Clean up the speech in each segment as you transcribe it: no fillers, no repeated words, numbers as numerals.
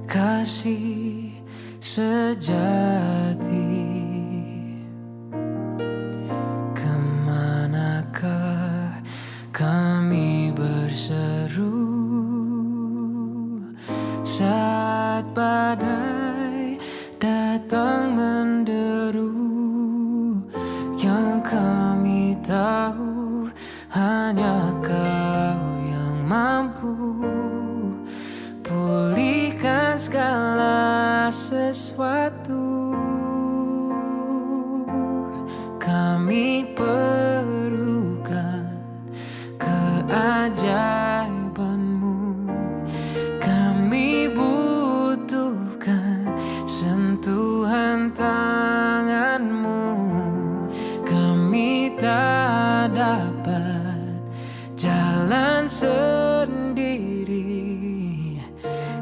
kasih sejati. Kemanakah kami berseru saat badai datang menderu? Yang kami tahu hanya Kau yang mampu pulihkan segala sesuatu. Kami perlukan keajaiban-Mu. Kami butuhkan sentuhan tangan-Mu. Kami tak dapat jalan sendiri.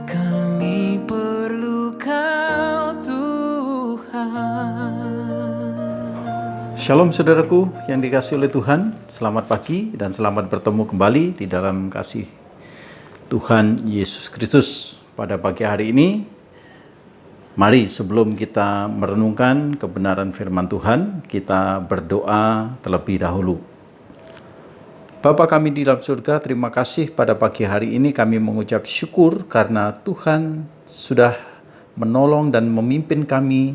Kami perlu Kau, Tuhan. Shalom saudaraku yang dikasihi oleh Tuhan, selamat pagi dan selamat bertemu kembali di dalam kasih Tuhan Yesus Kristus. Pada pagi hari ini, mari sebelum kita merenungkan kebenaran firman Tuhan, kita berdoa terlebih dahulu. Bapa kami di dalam surga, terima kasih pada pagi hari ini kami mengucap syukur karena Tuhan sudah menolong dan memimpin kami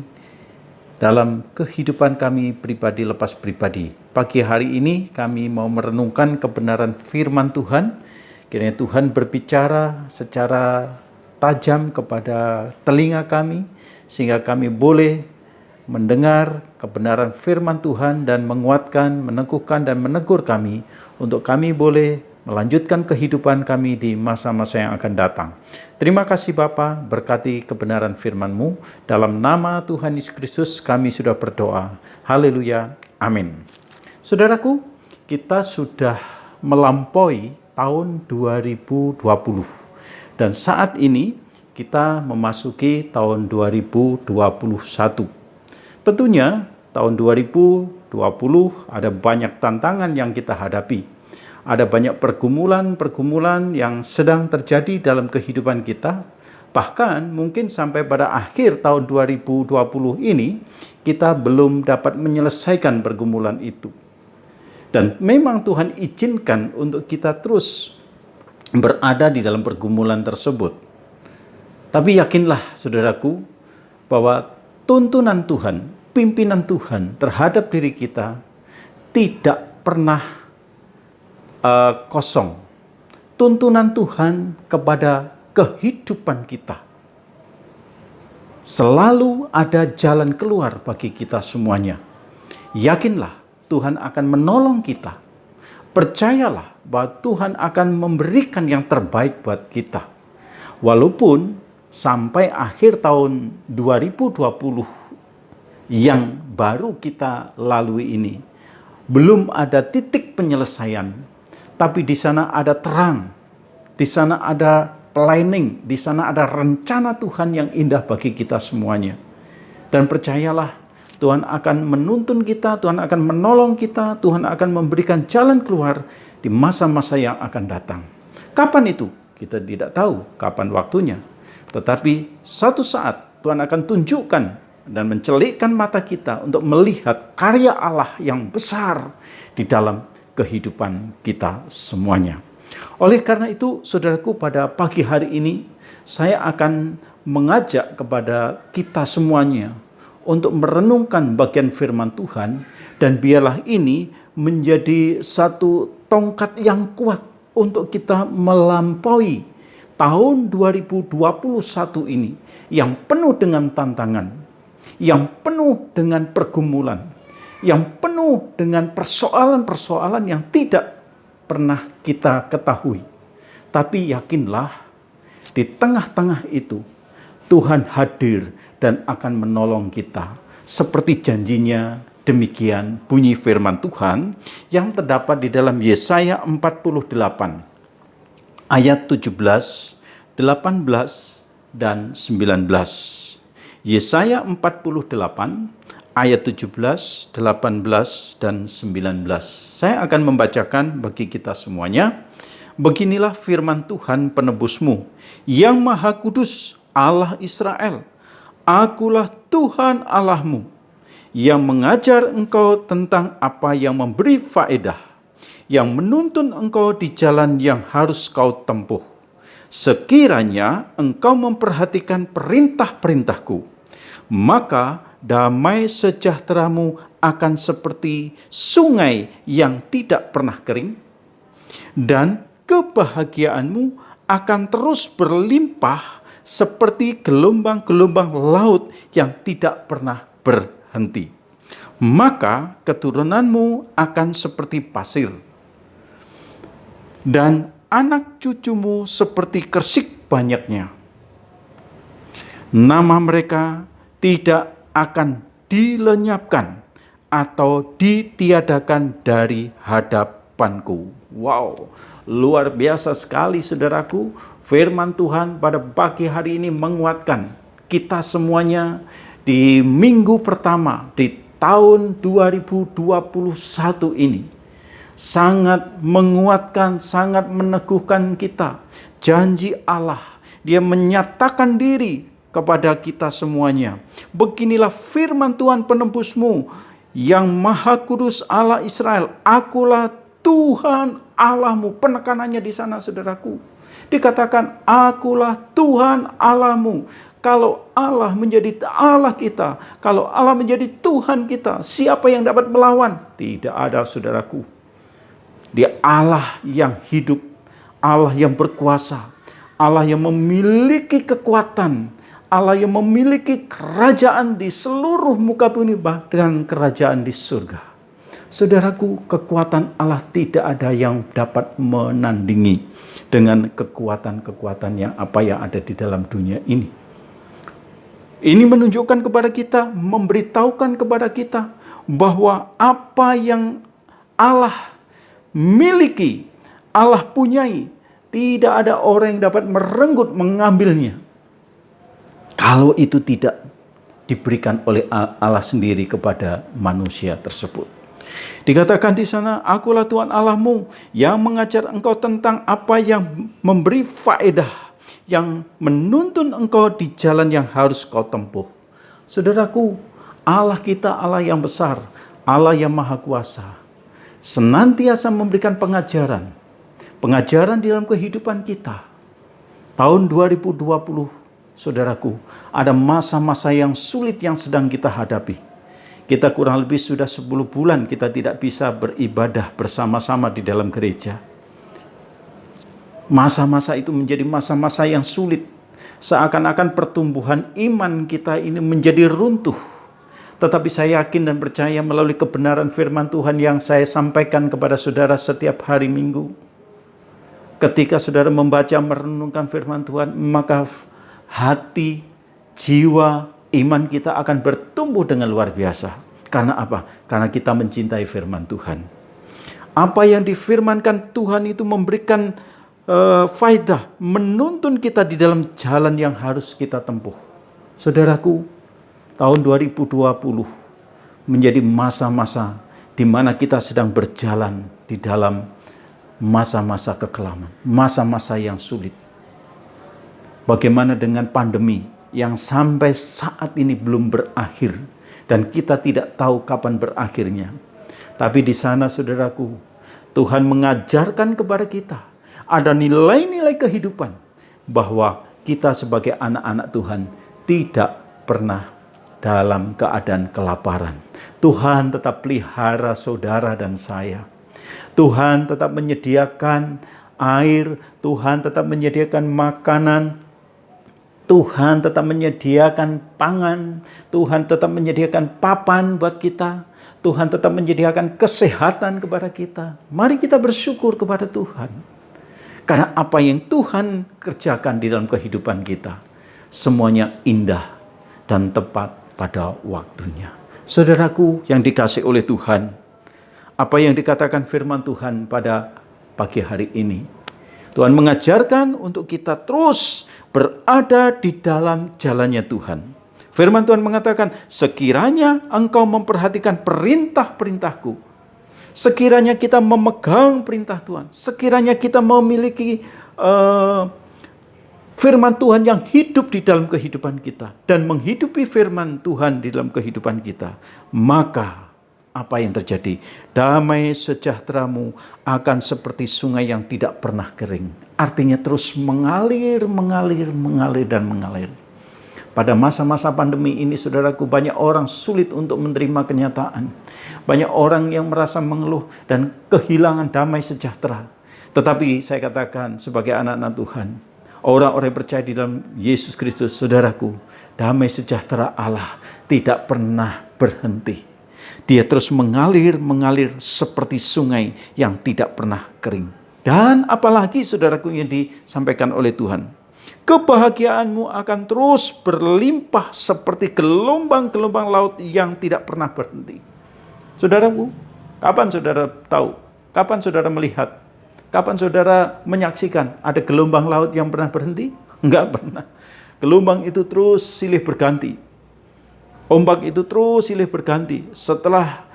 dalam kehidupan kami pribadi lepas pribadi. Pagi hari ini kami mau merenungkan kebenaran firman Tuhan. Kiranya Tuhan berbicara secara tajam kepada telinga kami, sehingga kami boleh mendengar kebenaran firman Tuhan dan menguatkan, meneguhkan dan menegur kami, untuk kami boleh melanjutkan kehidupan kami di masa-masa yang akan datang. Terima kasih Bapa, berkati kebenaran firman-Mu. Dalam nama Tuhan Yesus Kristus kami sudah berdoa. Haleluya. Amin. Saudaraku, kita sudah melampaui tahun 2020. Dan saat ini kita memasuki tahun 2021. Tentunya tahun 2020 ada banyak tantangan yang kita hadapi. Ada banyak pergumulan-pergumulan yang sedang terjadi dalam kehidupan kita. Bahkan mungkin sampai pada akhir tahun 2020 ini, kita belum dapat menyelesaikan pergumulan itu. Dan memang Tuhan izinkan untuk kita terus berada di dalam pergumulan tersebut. Tapi yakinlah saudaraku, bahwa tuntunan Tuhan, pimpinan Tuhan terhadap diri kita tidak pernah kosong. Tuntunan Tuhan kepada kehidupan kita selalu ada jalan keluar bagi kita semuanya. Yakinlah Tuhan akan menolong kita. Percayalah bahwa Tuhan akan memberikan yang terbaik buat kita. Walaupun sampai akhir tahun 2020 yang baru kita lalui ini belum ada titik penyelesaian, tapi di sana ada terang, di sana ada planning, di sana ada rencana Tuhan yang indah bagi kita semuanya. Dan percayalah, Tuhan akan menuntun kita, Tuhan akan menolong kita, Tuhan akan memberikan jalan keluar di masa-masa yang akan datang. Kapan itu? Kita tidak tahu kapan waktunya. Tetapi satu saat Tuhan akan tunjukkan dan mencelikkan mata kita untuk melihat karya Allah yang besar di dalam kehidupan kita semuanya. Oleh karena itu, saudaraku, pada pagi hari ini saya akan mengajak kepada kita semuanya untuk merenungkan bagian firman Tuhan, dan biarlah ini menjadi satu tongkat yang kuat untuk kita melampaui tahun 2021 ini yang penuh dengan tantangan, yang penuh dengan pergumulan, yang penuh dengan persoalan-persoalan yang tidak pernah kita ketahui. Tapi yakinlah, di tengah-tengah itu Tuhan hadir dan akan menolong kita. Seperti janjinya, demikian bunyi firman Tuhan yang terdapat di dalam Yesaya 48 ayat 17, 18, dan 19. Yesaya 48 ayat 17, 18, dan 19. Saya akan membacakan bagi kita semuanya. Beginilah firman Tuhan penebusmu, yang maha kudus Allah Israel, akulah Tuhan Allahmu, yang mengajar engkau tentang apa yang memberi faedah, yang menuntun engkau di jalan yang harus kau tempuh. Sekiranya engkau memperhatikan perintah-perintahku, maka damai sejahteramu akan seperti sungai yang tidak pernah kering, dan kebahagiaanmu akan terus berlimpah seperti gelombang-gelombang laut yang tidak pernah berhenti. Maka keturunanmu akan seperti pasir, dan anak cucumu seperti kersik banyaknya. Nama mereka tidak akan dilenyapkan atau ditiadakan dari hadapanku. Wow, luar biasa sekali saudaraku. Firman Tuhan pada pagi hari ini menguatkan kita semuanya di minggu pertama di tahun 2021 ini. Sangat menguatkan, sangat meneguhkan kita. Janji Allah, Dia menyatakan diri kepada kita semuanya. Beginilah firman Tuhan penebusmu, yang Maha Kudus Allah Israel, akulah Tuhan Allahmu. Penekanannya di sana saudaraku. Dikatakan akulah Tuhan Allahmu. Kalau Allah menjadi Allah kita, kalau Allah menjadi Tuhan kita, siapa yang dapat melawan? Tidak ada saudaraku. Dia Allah yang hidup, Allah yang berkuasa, Allah yang memiliki kekuatan, Allah yang memiliki kerajaan di seluruh muka bumi, bahkan kerajaan di surga. Saudaraku, kekuatan Allah tidak ada yang dapat menandingi dengan kekuatan-kekuatan yang ada di dalam dunia ini. Ini menunjukkan kepada kita, memberitahukan kepada kita bahwa apa yang Allah miliki, Allah punyai, tidak ada orang yang dapat merenggut mengambilnya, kalau itu tidak diberikan oleh Allah sendiri kepada manusia tersebut. Dikatakan di sana, akulah Tuhan Allahmu yang mengajar engkau tentang apa yang memberi faedah, yang menuntun engkau di jalan yang harus kau tempuh. Saudaraku, Allah kita Allah yang besar, Allah yang maha kuasa, senantiasa memberikan pengajaran di dalam kehidupan kita. Tahun 2020, saudaraku, ada masa-masa yang sulit yang sedang kita hadapi. Kita kurang lebih sudah 10 bulan kita tidak bisa beribadah bersama-sama di dalam gereja. Masa-masa itu menjadi masa-masa yang sulit. Seakan-akan pertumbuhan iman kita ini menjadi runtuh. Tetapi saya yakin dan percaya melalui kebenaran firman Tuhan yang saya sampaikan kepada saudara setiap hari Minggu. Ketika saudara membaca merenungkan firman Tuhan, maka hati, jiwa, iman kita akan bertumbuh dengan luar biasa. Karena apa? Karena kita mencintai firman Tuhan. Apa yang difirmankan Tuhan itu memberikan faedah, menuntun kita di dalam jalan yang harus kita tempuh. Saudaraku, tahun 2020 menjadi masa-masa di mana kita sedang berjalan di dalam masa-masa kekelaman, masa-masa yang sulit. Bagaimana dengan pandemi yang sampai saat ini belum berakhir dan kita tidak tahu kapan berakhirnya. Tapi di sana saudaraku, Tuhan mengajarkan kepada kita ada nilai-nilai kehidupan bahwa kita sebagai anak-anak Tuhan tidak pernah dalam keadaan kelaparan. Tuhan tetap pelihara saudara dan saya. Tuhan tetap menyediakan air, Tuhan tetap menyediakan makanan, Tuhan tetap menyediakan pangan, Tuhan tetap menyediakan papan buat kita, Tuhan tetap menyediakan kesehatan kepada kita. Mari kita bersyukur kepada Tuhan. Karena apa yang Tuhan kerjakan di dalam kehidupan kita, semuanya indah dan tepat pada waktunya. Saudaraku yang dikasihi oleh Tuhan, apa yang dikatakan firman Tuhan pada pagi hari ini, Tuhan mengajarkan untuk kita terus berada di dalam jalannya Tuhan. Firman Tuhan mengatakan, sekiranya engkau memperhatikan perintah-perintahku, sekiranya kita memegang perintah Tuhan, sekiranya kita memiliki Firman Tuhan yang hidup di dalam kehidupan kita dan menghidupi firman Tuhan di dalam kehidupan kita, maka apa yang terjadi? Damai sejahteramu akan seperti sungai yang tidak pernah kering. Artinya terus mengalir, mengalir, mengalir, dan mengalir. Pada masa-masa pandemi ini, saudaraku, banyak orang sulit untuk menerima kenyataan. Banyak orang yang merasa mengeluh dan kehilangan damai sejahtera. Tetapi saya katakan sebagai anak-anak Tuhan, orang-orang yang percaya di dalam Yesus Kristus, saudaraku, damai sejahtera Allah tidak pernah berhenti. Dia terus mengalir seperti sungai yang tidak pernah kering. Dan apalagi saudaraku yang disampaikan oleh Tuhan, kebahagiaanmu akan terus berlimpah seperti gelombang-gelombang laut yang tidak pernah berhenti. Saudaraku, kapan saudara tahu? Kapan saudara melihat? Kapan saudara menyaksikan ada gelombang laut yang pernah berhenti? Enggak pernah. Gelombang itu terus silih berganti. Ombak itu terus silih berganti. Setelah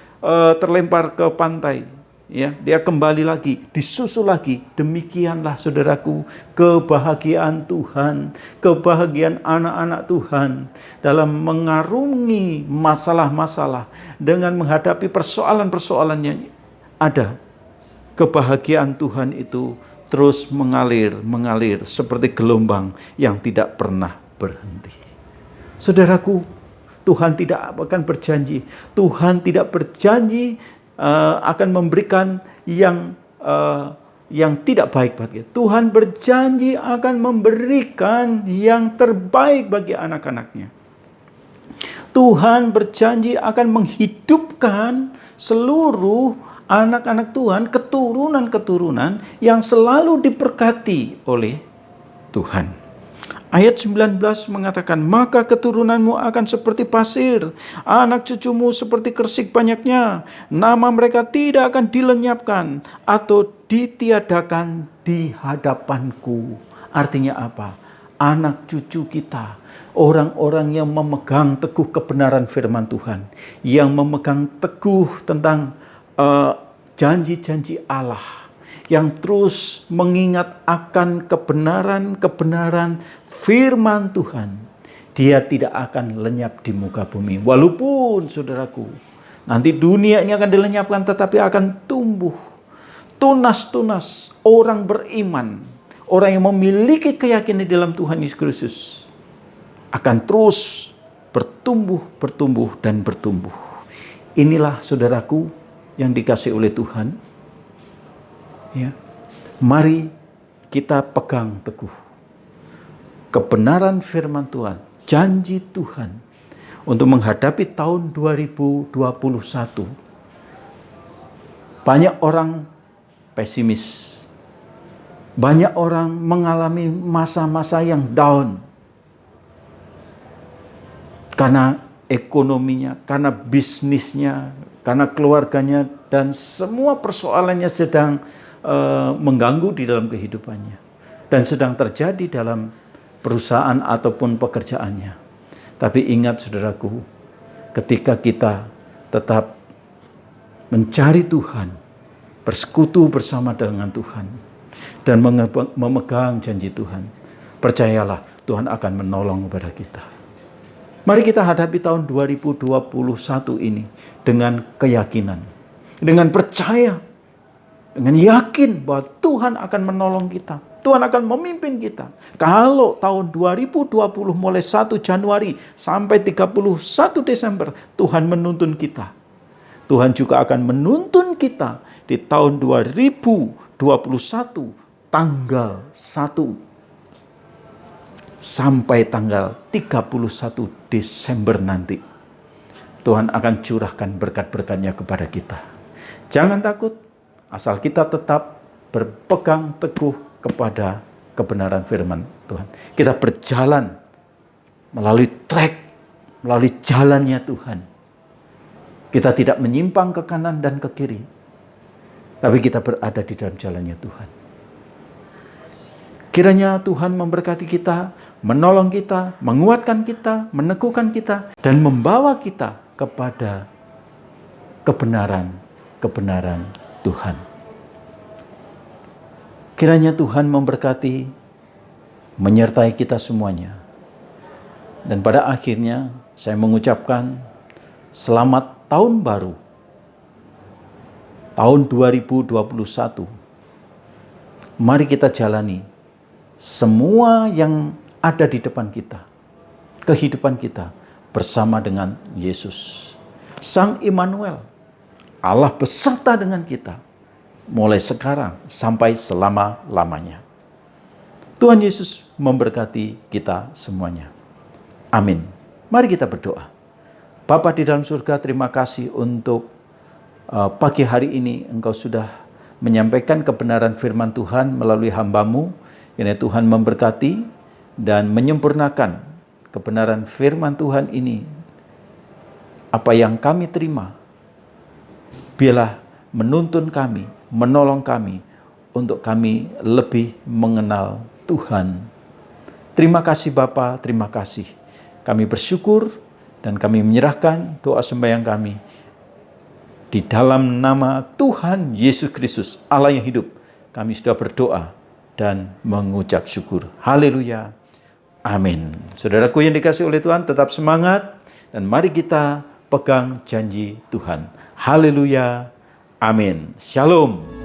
terlempar ke pantai, ya, dia kembali lagi, disusul lagi. Demikianlah saudaraku, kebahagiaan Tuhan, kebahagiaan anak-anak Tuhan dalam mengarungi masalah-masalah, dengan menghadapi persoalan-persoalan yang ada. Kebahagiaan Tuhan itu terus mengalir seperti gelombang yang tidak pernah berhenti. Saudaraku, Tuhan tidak akan berjanji. Tuhan tidak berjanji akan memberikan yang tidak baik bagi kita. Tuhan berjanji akan memberikan yang terbaik bagi anak-anaknya. Tuhan berjanji akan menghidupkan seluruh anak-anak Tuhan, keturunan-keturunan yang selalu diberkati oleh Tuhan. Ayat 19 mengatakan, maka keturunanmu akan seperti pasir, anak cucumu seperti kersik banyaknya. Nama mereka tidak akan dilenyapkan atau ditiadakan di hadapanku. Artinya apa? Anak cucu kita, orang-orang yang memegang teguh kebenaran firman Tuhan, yang memegang teguh tentang janji-janji Allah, yang terus mengingat akan kebenaran-kebenaran firman Tuhan, dia tidak akan lenyap di muka bumi. Walaupun saudaraku, nanti dunia ini akan dilenyapkan, tetapi akan tumbuh tunas-tunas orang beriman, orang yang memiliki keyakinan dalam Tuhan Yesus Kristus, akan terus bertumbuh, dan bertumbuh. Inilah saudaraku yang dikasih oleh Tuhan. Ya. Mari kita pegang teguh kebenaran firman Tuhan, janji Tuhan untuk menghadapi tahun 2021. Banyak orang pesimis. Banyak orang mengalami masa-masa yang down. Karena ekonominya, karena bisnisnya, karena keluarganya, dan semua persoalannya sedang mengganggu di dalam kehidupannya, dan sedang terjadi dalam perusahaan ataupun pekerjaannya. Tapi ingat saudaraku, ketika kita tetap mencari Tuhan, bersekutu bersama dengan Tuhan, dan memegang janji Tuhan, percayalah Tuhan akan menolong kepada kita. Mari kita hadapi tahun 2021 ini dengan keyakinan, dengan percaya, dengan yakin bahwa Tuhan akan menolong kita. Tuhan akan memimpin kita. Kalau tahun 2020 mulai 1 Januari sampai 31 Desember Tuhan menuntun kita, Tuhan juga akan menuntun kita di tahun 2021 tanggal 1 sampai tanggal 31 Desember nanti. Tuhan akan curahkan berkat-berkat-Nya kepada kita. Jangan takut, asal kita tetap berpegang teguh kepada kebenaran firman Tuhan. Kita berjalan melalui melalui jalannya Tuhan. Kita tidak menyimpang ke kanan dan ke kiri, tapi kita berada di dalam jalannya Tuhan. Kiranya Tuhan memberkati kita, menolong kita, menguatkan kita, meneguhkan kita, dan membawa kita kepada kebenaran Tuhan. Kiranya Tuhan memberkati menyertai kita semuanya. Dan pada akhirnya saya mengucapkan selamat tahun baru, tahun 2021. Mari kita jalani semua yang ada di depan kita, kehidupan kita bersama dengan Yesus, Sang Immanuel, Allah beserta dengan kita, mulai sekarang sampai selama-lamanya. Tuhan Yesus memberkati kita semuanya. Amin. Mari kita berdoa. Bapa di dalam surga, terima kasih untuk pagi hari ini Engkau sudah menyampaikan kebenaran firman Tuhan melalui hamba-Mu. Ini Tuhan memberkati dan menyempurnakan kebenaran firman Tuhan ini. Apa yang kami terima, biarlah menuntun kami, menolong kami untuk kami lebih mengenal Tuhan. Terima kasih Bapa, terima kasih. Kami bersyukur dan kami menyerahkan doa sembahyang kami di dalam nama Tuhan Yesus Kristus, Allah yang hidup. Kami sudah berdoa dan mengucap syukur. Haleluya. Amin. Saudaraku yang dikasihi oleh Tuhan, tetap semangat dan mari kita pegang janji Tuhan. Haleluya. Amin. Shalom.